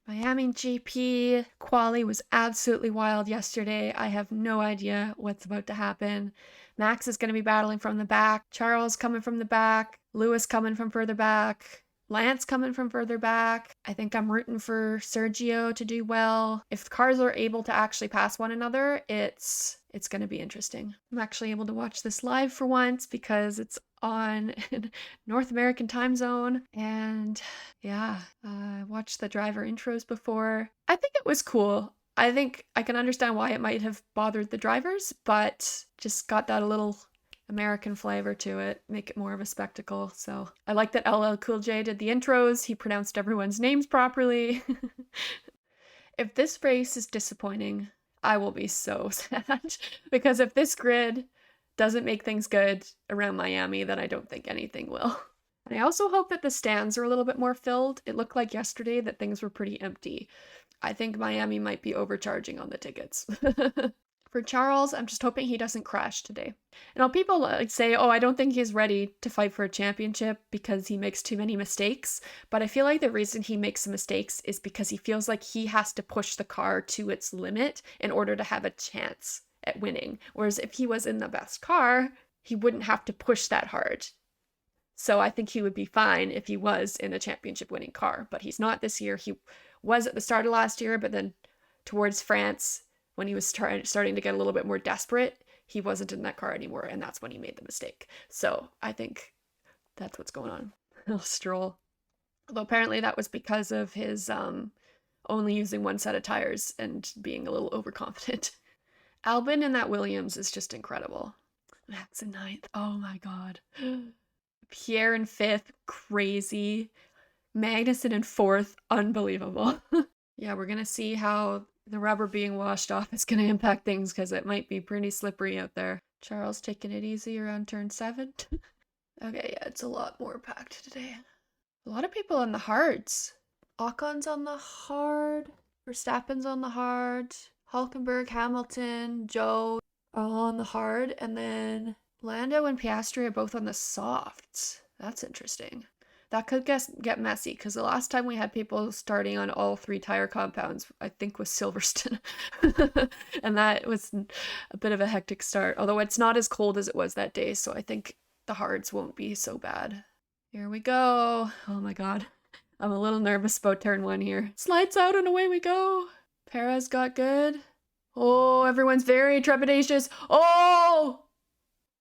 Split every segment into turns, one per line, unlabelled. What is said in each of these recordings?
Miami GP quali was absolutely wild yesterday. I have no idea what's about to happen. Max is going to be battling from the back. Charles coming from the back. Lewis coming from further back. Lance coming from further back. I think I'm rooting for Sergio to do well. If the cars are able to actually pass one another, it's going to be interesting. I'm actually able to watch this live for once because it's on North American time zone. And yeah, I watched the driver intros before. I think it was cool. I think I can understand why it might have bothered the drivers, but just got that a little American flavor to it, make it more of a spectacle. So I like that LL Cool J did the intros. He pronounced everyone's names properly. If this race is disappointing, I will be so sad. Because if this grid doesn't make things good around Miami, then I don't think anything will. And I also hope that the stands are a little bit more filled. It looked like yesterday that things were pretty empty. I think Miami might be overcharging on the tickets. For Charles, I'm just hoping he doesn't crash today. You know, people like say, oh, I don't think he's ready to fight for a championship because he makes too many mistakes. But I feel like the reason he makes mistakes is because he feels like he has to push the car to its limit in order to have a chance at winning. Whereas if he was in the best car, he wouldn't have to push that hard. So I think he would be fine if he was in a championship winning car. But he's not this year. He was at the start of last year, but then towards France, when he was starting to get a little bit more desperate, he wasn't in that car anymore, and that's when he made the mistake. So I think that's what's going on. Stroll. Although apparently that was because of his only using one set of tires and being a little overconfident. Albon in that Williams is just incredible. Max in 9th. Oh my god. Pierre in 5th. Crazy. Magnussen in 4th. Unbelievable. Yeah, we're going to see how the rubber being washed off is going to impact things because it might be pretty slippery out there. Charles taking it easy around turn 7. Okay, yeah, it's a lot more packed today. A lot of people on the hards. Ocon's on the hard. Verstappen's on the hard. Hulkenberg, Hamilton, Joe all on the hard. And then Lando and Piastri are both on the softs. That's interesting. That could get messy because the last time we had people starting on all 3 tire compounds, I think was Silverstone. And that was a bit of a hectic start, although it's not as cold as it was that day, so I think the hards won't be so bad. Here we go. Oh my god. I'm a little nervous about turn 1 here. Slides out and away we go. Perez got good. Oh, everyone's very trepidatious. Oh!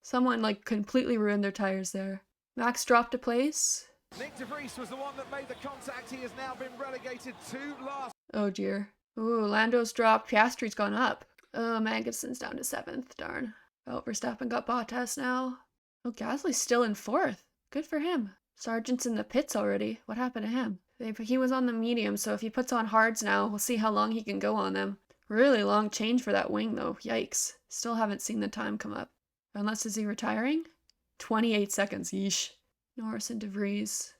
Someone like completely ruined their tires there. Max dropped a place.
Nick De Vries was the one that made the contact. He has now been relegated to last.
Oh dear. Ooh, Lando's dropped. Piastri's gone up. Oh, Magnussen's down to 7th. Darn. Oh, Verstappen got Bottas now. Oh, Gasly's still in 4th. Good for him. Sargent's in the pits already. What happened to him? He was on the medium, so if he puts on hards now, we'll see how long he can go on them. Really long change for that wing, though. Yikes. Still haven't seen the time come up. Unless, is he retiring? 28 seconds. Yeesh. Norris and De Vries.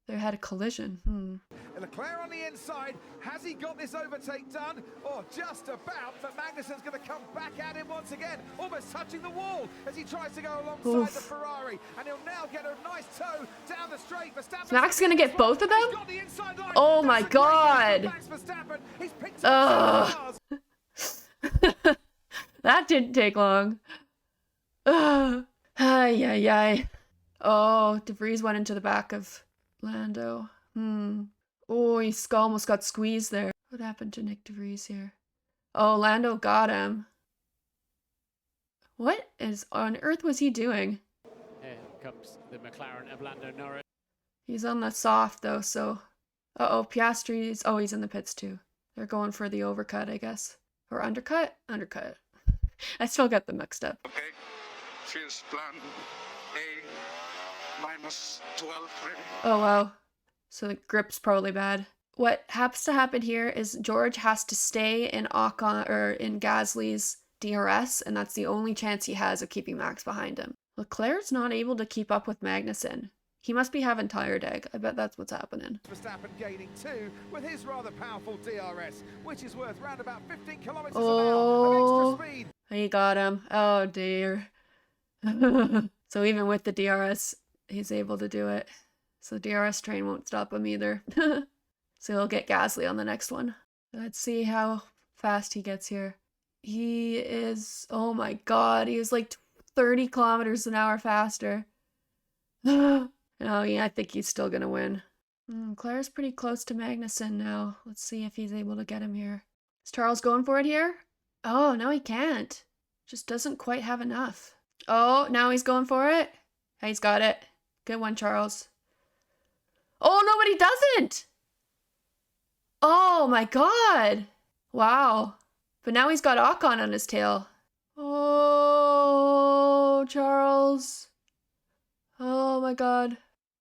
They had a collision.
Leclerc on the inside. Has he got this overtake done? Or just about, but Magnussen's going to come back at him once again, almost touching the wall as he tries to go alongside the Ferrari. And he'll now get a nice toe down the straight.
Is Max going to get both of them? Oh my god. That didn't take long. Ay, ay, ay. Oh, De Vries went into the back of Lando. Oh, he almost got squeezed there. What happened to Nick De Vries here? Oh, Lando got him. What on earth was he doing?
Here comes the McLaren of Lando Norris.
He's on the soft though, so... Uh-oh, Piastri's... Oh, he's in the pits too. They're going for the overcut, I guess. Or undercut? Undercut. I still got them mixed up.
Okay, here's plan A, minus 12 ready.
Oh, wow. So the grip's probably bad. What has to happen here is George has to stay in Ocon or in Gasly's DRS, and that's the only chance he has of keeping Max behind him. Leclerc's not able to keep up with Magnussen. He must be having tire deg. I bet that's what's happening.
Verstappen gaining 2 with his rather powerful DRS, which is worth round about 15 kilometers an hour of extra speed.
He got him. Oh dear. So even with the DRS, he's able to do it. So the DRS train won't stop him either. So he'll get Gasly on the next one. Let's see how fast he gets here. He is, oh my god, he is like 30 kilometers an hour faster. Oh yeah, I think he's still gonna win. Claire's pretty close to Magnussen now. Let's see if he's able to get him here. Is Charles going for it here? Oh, no he can't. Just doesn't quite have enough. Oh, now he's going for it. He's got it. Good one, Charles. Oh, no, but he doesn't! Oh my god! Wow. But now he's got Ocon on his tail. Oh, Charles. Oh my god.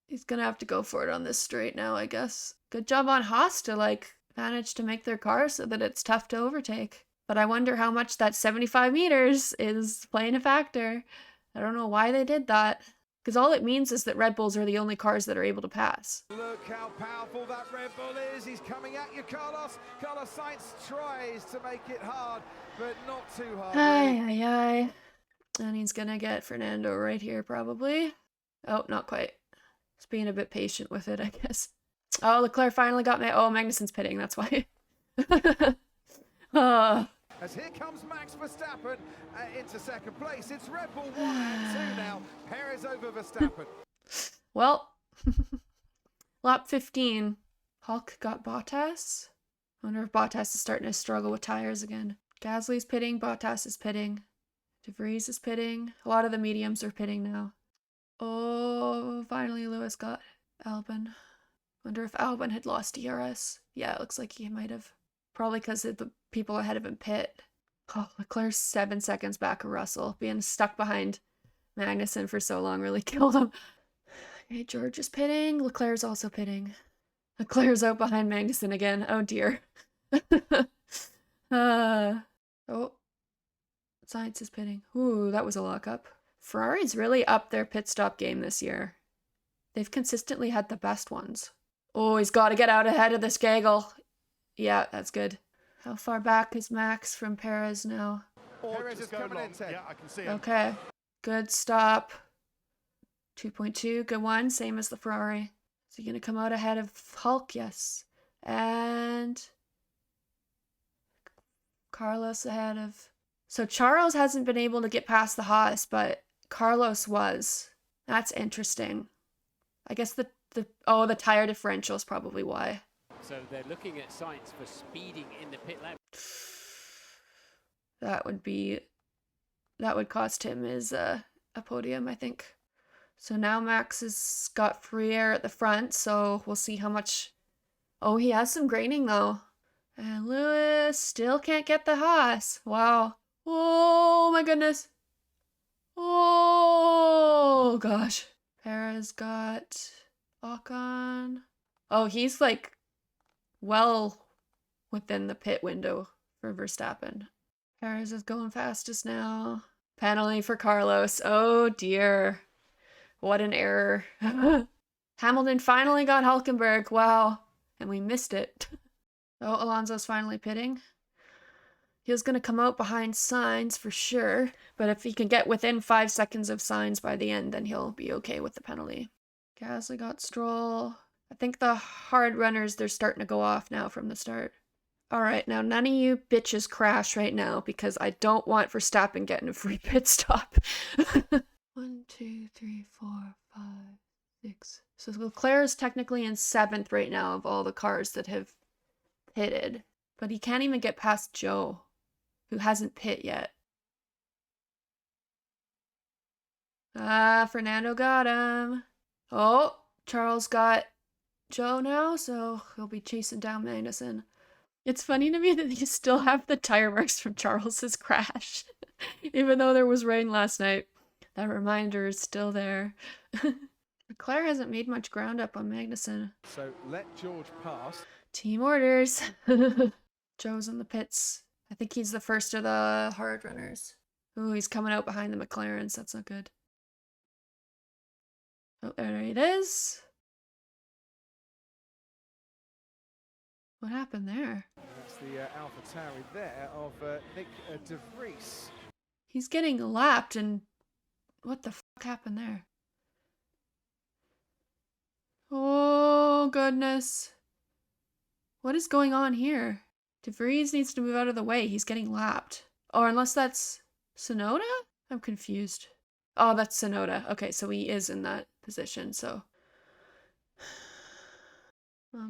He's gonna have to go for it on this straight now, I guess. Good job on Haas to, like, manage to make their car so that it's tough to overtake. But I wonder how much that 75 meters is playing a factor. I don't know why they did that. Because all it means is that Red Bulls are the only cars that are able to pass.
Look how powerful that Red Bull is. He's coming at you, Carlos. Carlos Sainz tries to make it hard, but not too hard.
Ay, ay, ay. And he's gonna get Fernando right here, probably. Oh, not quite. Just being a bit patient with it, I guess. Oh, Leclerc finally got me. Oh, Magnussen's pitting, that's why.
As here comes Max Verstappen into second place. It's Red Bull 1 and 2 now. Perez over Verstappen.
Well, lap 15. Hulk got Bottas. I wonder if Bottas is starting to struggle with tires again. Gasly's pitting, Bottas is pitting. De Vries is pitting. A lot of the mediums are pitting now. Oh, finally Lewis got Albon. Wonder if Albon had lost DRS. Yeah, it looks like he might have. Probably because the people ahead of him pit. Oh, Leclerc's 7 seconds back of Russell. Being stuck behind Magnussen for so long really killed him. Okay, George is pitting. Leclerc's also pitting. Leclerc's out behind Magnussen again. Oh dear. Oh. Sainz is pitting. Ooh, that was a lockup. Ferrari's really upped their pit stop game this year. They've consistently had the best ones. Oh, he's got to get out ahead of this gaggle. Yeah, that's good. How far back is Max from Perez now?
Perez is coming in, Ted.
Yeah, I can see him.
Okay. Good stop. 2.2, good one. Same as the Ferrari. Is he going to come out ahead of Hulk? Yes. And Carlos ahead of... So Charles hasn't been able to get past the Haas, but Carlos was. That's interesting. I guess the tire differential is probably why.
So they're looking at Sainz for speeding in the pit lane.
That would cost him his a podium, I think. So now Max has got free air at the front, so we'll see how much... Oh, he has some graining though. And Lewis still can't get the Haas. Wow. Oh my goodness. Oh gosh. Perez got Ocon. Oh, he's like well within the pit window for Verstappen. Perez is going fastest now. Penalty for Carlos. Oh dear. What an error. Hamilton finally got Hülkenberg. Wow. And we missed it. Oh, Alonso's finally pitting. He was going to come out behind Sainz for sure. But if he can get within 5 seconds of Sainz by the end, then he'll be okay with the penalty. Gasly got Stroll. I think the hard runners, they're starting to go off now from the start. All right, now none of you bitches crash right now because I don't want Verstappen getting a free pit stop. 1, 2, 3, 4, 5, 6. So Leclerc is technically in 7th right now of all the cars that have pitted. But he can't even get past Joe, who hasn't pit yet. Fernando got him. Oh, Charles got Joe now, so he'll be chasing down Magnussen. It's funny to me that you still have the tire marks from Charles's crash. Even though there was rain last night. That reminder is still there. Leclerc hasn't made much ground up on Magnussen.
So let George pass.
Team orders. Joe's in the pits. I think he's the first of the hard runners. Ooh, he's coming out behind the McLarens. That's not good. Oh, there it is. What happened there?
That's the AlphaTauri there of Nick De Vries.
He's getting lapped and what the fuck happened there? Oh, goodness. What is going on here? De Vries needs to move out of the way. He's getting lapped. Or unless that's Sonoda? I'm confused. Oh, that's Sonoda. Okay, so he is in that position, so.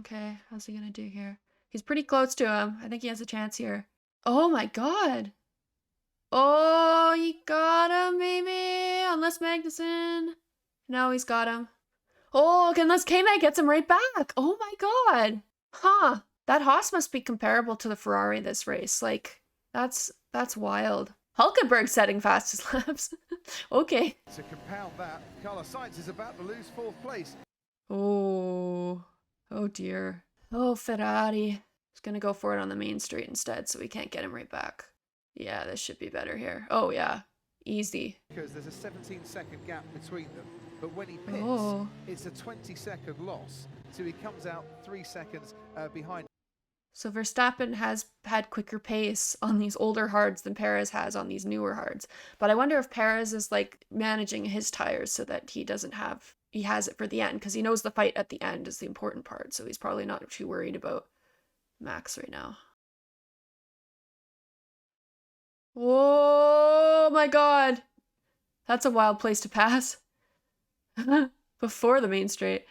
Okay, how's he gonna do here? He's pretty close to him. I think he has a chance here. Oh my god. Oh, he got him, maybe? Unless Magnussen. No, he's got him. Oh, unless K-Mag gets him right back. Oh my god. Huh. That Haas must be comparable to the Ferrari this race. Like, that's wild. Hulkenberg setting fastest laps. Okay.
To compound that, Carlos Sainz is about to lose 4th place.
Oh. Oh dear. Oh, Ferrari. He's gonna go for it on the main straight instead, so we can't get him right back. Yeah, this should be better here. Oh yeah. Easy.
Because there's a 17-second gap between them. But when he pits, it's a 20-second loss. So he comes out 3 seconds behind.
So Verstappen has had quicker pace on these older hards than Perez has on these newer hards. But I wonder if Perez is like managing his tires so that he has it for the end, because he knows the fight at the end is the important part. So he's probably not too worried about Max right now. Oh my god. That's a wild place to pass. Before the main straight.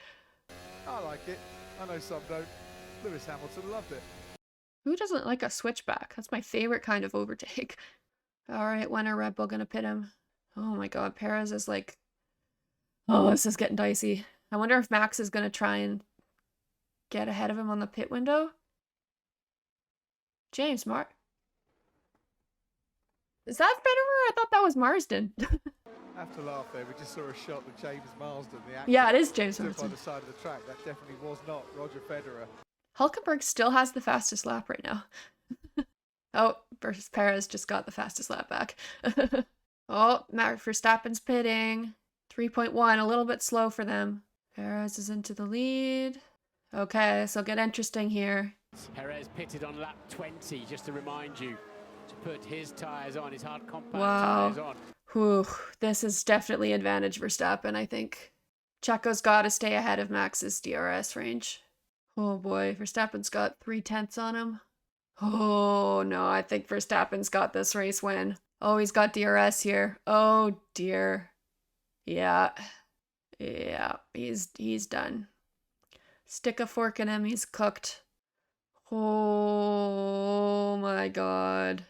I like it. I know some don't. Lewis Hamilton loved it.
Who doesn't like a switchback? That's my favorite kind of overtake. All right, when are Red Bull gonna pit him? Oh my god, Perez is like... Oh, this is getting dicey. I wonder if Max is gonna try and get ahead of him on the pit window. James Mar... Is that Federer? I thought that was Marsden.
I have to laugh there. We just saw a shot with James Marsden, the actor.
Yeah, it is James
Stood
Marsden.
by the side of the track. That definitely was not Roger Federer.
Hulkenberg still has the fastest lap right now. Oh, Perez just got the fastest lap back. Oh, Max Verstappen's pitting. 3.1, a little bit slow for them. Perez is into the lead. Okay, this will get interesting here.
Perez pitted on lap 20, just to remind you, to put his tyres on, his hard compact
Wow.
tyres on.
Whew, this is definitely advantage Verstappen, I think. Checo's got to stay ahead of Max's DRS range. Oh boy, Verstappen's got 3/10 on him. Oh no, I think Verstappen's got this race win. Oh, he's got DRS here. Oh dear. Yeah. Yeah, he's done. Stick a fork in him, he's cooked. Oh my god.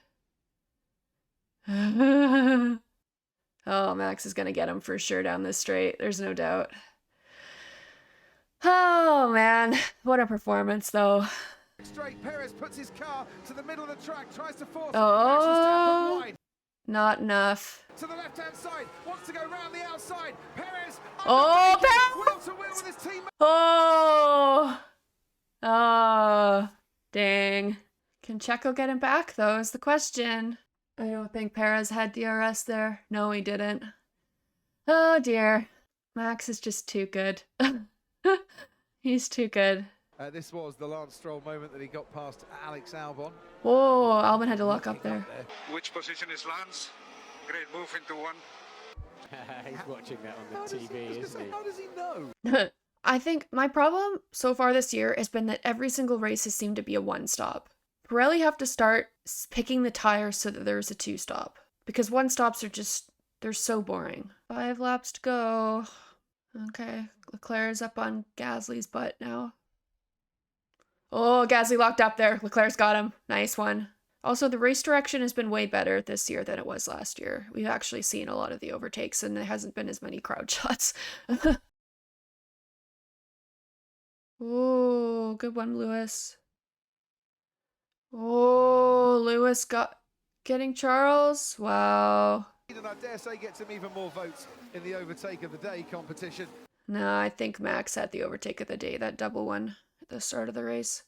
Oh, Max is gonna get him for sure down this straight. There's no doubt. Oh man, what a performance though.
Straight, Perez puts his car to the middle of the track, tries to force
Oh.
Max Verstappen wide.
Not enough.
To the left-hand side, wants to go round the outside. Perez.
Oh,
Wheel to wheel with his teammate.
Oh. Oh. Dang. Can Checo get him back though is the question. I don't think Perez had DRS there. No, he didn't. Oh dear. Max is just too good. He's too good.
This was the Lance Stroll moment that he got past Alex Albon.
Whoa, Albon had to lock up there.
Which position is Lance? Great move into one.
He's watching that on the TV, isn't he?
How does he know?
I think my problem so far this year has been that every single race has seemed to be a one-stop. Pirelli have to start picking the tires so that there's a two-stop. Because one-stops are just, they're so boring. 5 laps to go. Okay, Leclerc's up on Gasly's butt now. Oh, Gasly locked up there. Leclerc's got him. Nice one. Also, the race direction has been way better this year than it was last year. We've actually seen a lot of the overtakes and there hasn't been as many crowd shots. Oh, good one, Lewis. Oh, Lewis getting Charles. Wow.
And I dare say gets him even more votes in the overtake of the day competition.
No, I think Max had the overtake of the day, that double one at the start of the race.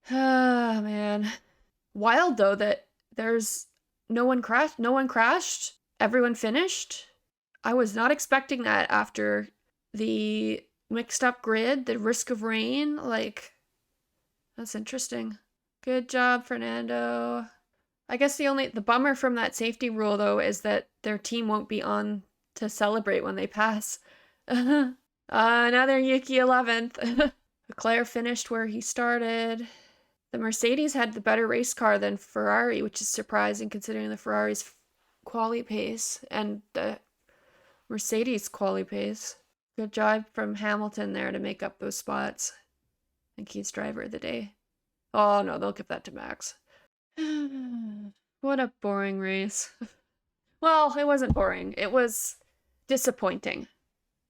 Ah, man. Wild though that there's no one crashed. Everyone finished. I was not expecting that after the mixed up grid, the risk of rain. Like, that's interesting. Good job, Fernando. I guess the bummer from that safety rule though is that their team won't be on to celebrate when they pass. Another Yuki 11th. Leclerc finished where he started. The Mercedes had the better race car than Ferrari, which is surprising considering the Ferrari's quali pace and the Mercedes quali pace. Good job from Hamilton there to make up those spots. I think he's driver of the day. Oh no, they'll give that to Max. What a boring race. Well, it wasn't boring. It was disappointing.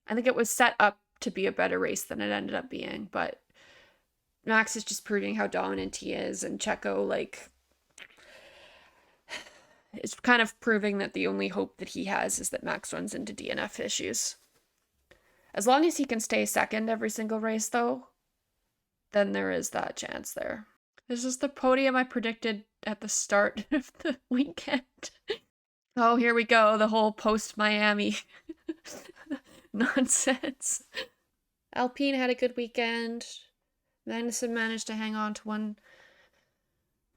I think it was set up to be a better race than it ended up being, but Max is just proving how dominant he is, and Checo, like, it's kind of proving that the only hope that he has is that Max runs into DNF issues. As long as he can stay second every single race, though, then there is that chance there. This is the podium I predicted at the start of the weekend. Oh, here we go. The whole post-Miami nonsense. Alpine had a good weekend. Magnussen managed to hang on to 1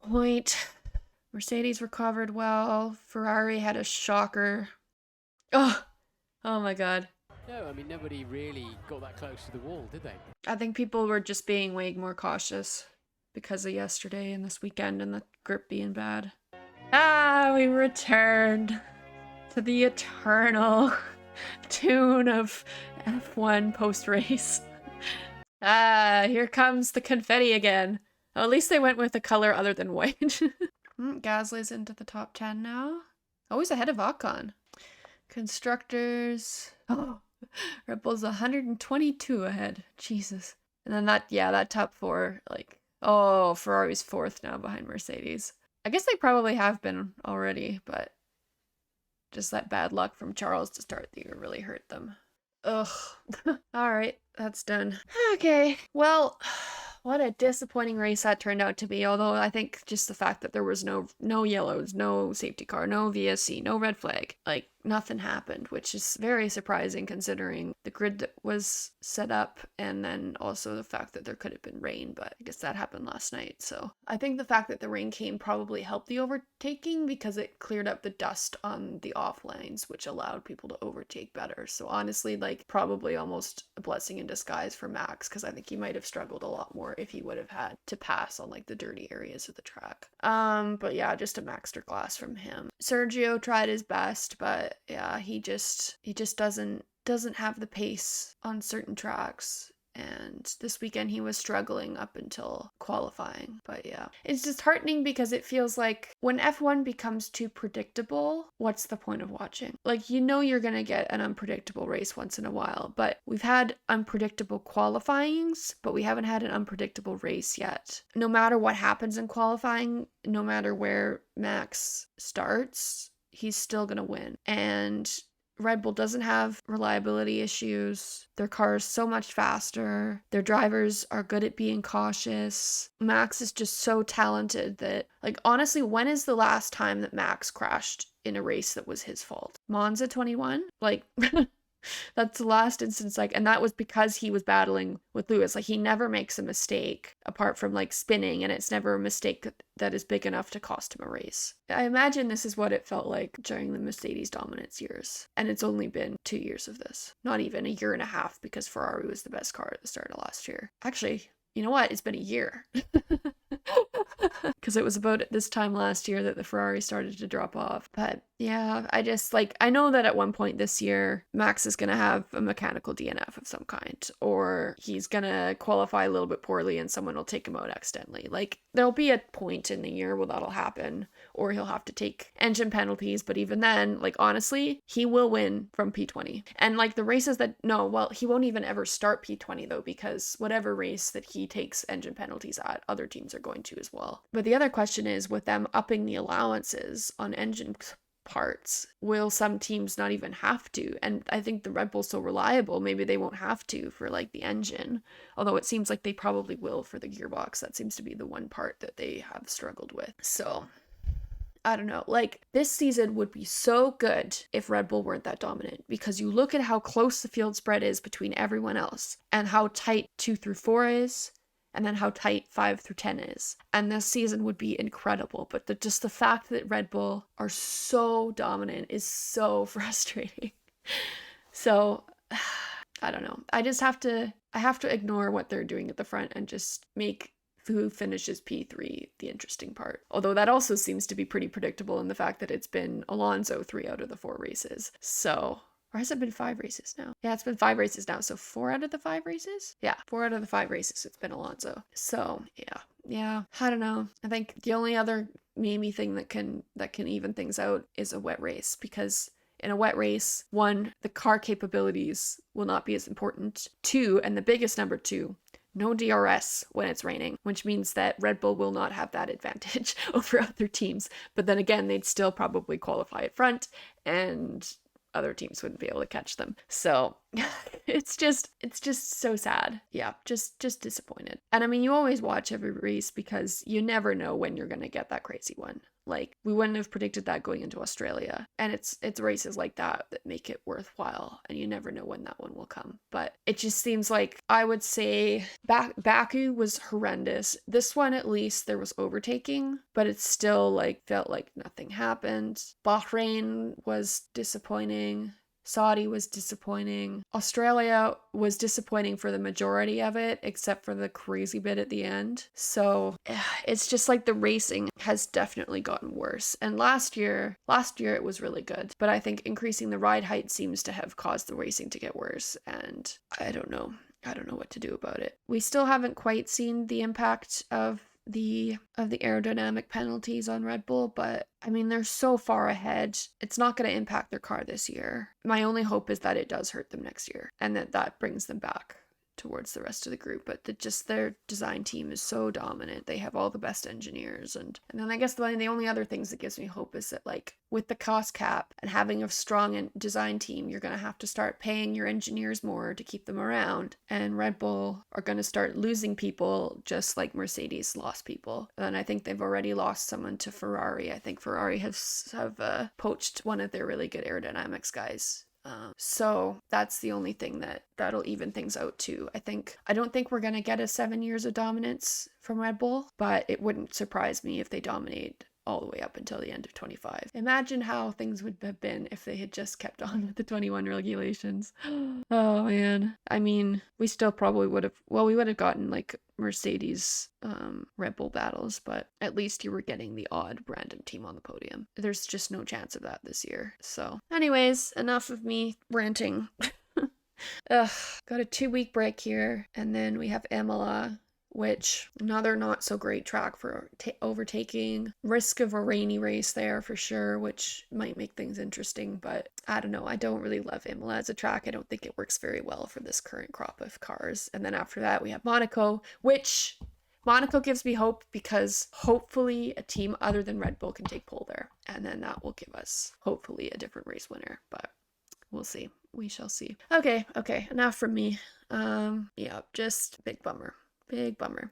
point. Mercedes recovered well. Ferrari had a shocker. Oh my god.
No, I mean, nobody really got that close to the wall, did they?
I think people were just being way more cautious because of yesterday and this weekend and the grip being bad. We returned to the eternal tune of F1 post-race. Here comes the confetti again. Well, at least they went with a color other than white. Gasly's into the top 10 now. Always ahead of Ocon. Constructors. Oh, Red Bull's 122 ahead. Jesus. And then that top 4, like, oh, Ferrari's 4th now behind Mercedes. I guess they probably have been already, but just that bad luck from Charles to start the year really hurt them. Ugh. Alright, that's done. Okay, well, what a disappointing race that turned out to be, although I think just the fact that there was no yellows, no safety car, no VSC, no red flag, like, nothing happened, which is very surprising considering the grid that was set up, and then also the fact that there could have been rain, but I guess that happened last night. So I think the fact that the rain came probably helped the overtaking because it cleared up the dust on the off lanes, which allowed people to overtake better. So honestly, like, probably almost a blessing in disguise for Max, because I think he might have struggled a lot more if he would have had to pass on like the dirty areas of the track. But yeah, just a masterclass from him. Sergio tried his best, but yeah, he just doesn't have the pace on certain tracks. And this weekend he was struggling up until qualifying. But yeah, it's disheartening because it feels like when F1 becomes too predictable, what's the point of watching? Like, you know you're going to get an unpredictable race once in a while, but we've had unpredictable qualifyings, but we haven't had an unpredictable race yet. No matter what happens in qualifying, no matter where Max starts, he's still going to win. And Red Bull doesn't have reliability issues. Their car is so much faster. Their drivers are good at being cautious. Max is just so talented that, like, honestly, when is the last time that Max crashed in a race that was his fault? Monza 21? Like, that's the last instance, like, and that was because he was battling with Lewis. Like, he never makes a mistake apart from like spinning, and it's never a mistake that is big enough to cost him a race. I imagine this is what it felt like during the Mercedes dominance years, and it's only been 2 years of this. Not even a year and a half, because Ferrari was the best car at the start of last year. Actually, you know what? It's been a year. Because it was about this time last year that the Ferrari started to drop off. But yeah, I know that at one point this year, Max is going to have a mechanical DNF of some kind, or he's going to qualify a little bit poorly and someone will take him out accidentally. Like, there'll be a point in the year where that'll happen, or he'll have to take engine penalties. But even then, like, honestly, he will win from P20. And like the races he won't even ever start P20 though, because whatever race that he takes engine penalties at, other teams are going to as well. But the other question is, with them upping the allowances on engine parts, will some teams not even have to? And I think the Red Bull's so reliable, maybe they won't have to for like the engine, although it seems like they probably will for the gearbox. That seems to be the one part that they have struggled with. So I don't know, like, this season would be so good if Red Bull weren't that dominant, because you look at how close the field spread is between everyone else, and how tight 2 through 4 is, and then how tight 5 through 10 is. And this season would be incredible, but just the fact that Red Bull are so dominant is so frustrating. So, I don't know. I have to ignore what they're doing at the front and just make who finishes P3 the interesting part. Although that also seems to be pretty predictable in the fact that it's been Alonso 3 out of the 4 races. So, or has it been 5 races now? Yeah, it's been 5 races now. So 4 out of the 5 races? Yeah, 4 out of the 5 races it's been Alonso. So yeah, I don't know. I think the only other maybe thing that can even things out is a wet race, because in a wet race, 1, the car capabilities will not be as important. 2, and the biggest number 2, no DRS when it's raining, which means that Red Bull will not have that advantage over other teams. But then again, they'd still probably qualify at front, and other teams wouldn't be able to catch them. So it's just so sad. Yeah, just disappointed. And I mean, you always watch every race because you never know when you're going to get that crazy one. Like, we wouldn't have predicted that going into Australia. And it's races like that that make it worthwhile, and you never know when that one will come. But it just seems like, I would say Baku was horrendous. This one, at least, there was overtaking, but it still like felt like nothing happened. Bahrain was disappointing. Saudi was disappointing. Australia was disappointing for the majority of it, except for the crazy bit at the end. So it's just like the racing has definitely gotten worse. And last year it was really good. But I think increasing the ride height seems to have caused the racing to get worse. And I don't know what to do about it. We still haven't quite seen the impact of the aerodynamic penalties on Red Bull, but I mean, they're so far ahead. It's not going to impact their car this year. My only hope is that it does hurt them next year, and that brings them back towards the rest of the group. But their design team is so dominant. They have all the best engineers, and then I guess the only other things that gives me hope is that, like, with the cost cap and having a strong design team, you're going to have to start paying your engineers more to keep them around, and Red Bull are going to start losing people just like Mercedes lost people. And I think they've already lost someone to Ferrari. I think Ferrari have poached one of their really good aerodynamics guys. So that's the only thing that'll even things out too. I don't think we're gonna get a 7 years of dominance from Red Bull, but it wouldn't surprise me if they dominate all the way up until the end of 25. Imagine how things would have been if they had just kept on with the 21 regulations. Oh man. I mean, we still probably would have gotten like Mercedes Red Bull battles, but at least you were getting the odd random team on the podium. There's just no chance of that this year. So anyways, enough of me ranting. Got a 2-week break here, and then we have Imola, which another not so great track for overtaking. Risk of a rainy race there for sure, which might make things interesting, but I don't know. I don't really love Imola as a track. I don't think it works very well for this current crop of cars. And then after that we have Monaco, which Monaco gives me hope because hopefully a team other than Red Bull can take pole there, and then that will give us hopefully a different race winner, but we'll see. We shall see. Okay, enough from me. Yeah, just big bummer. Big bummer.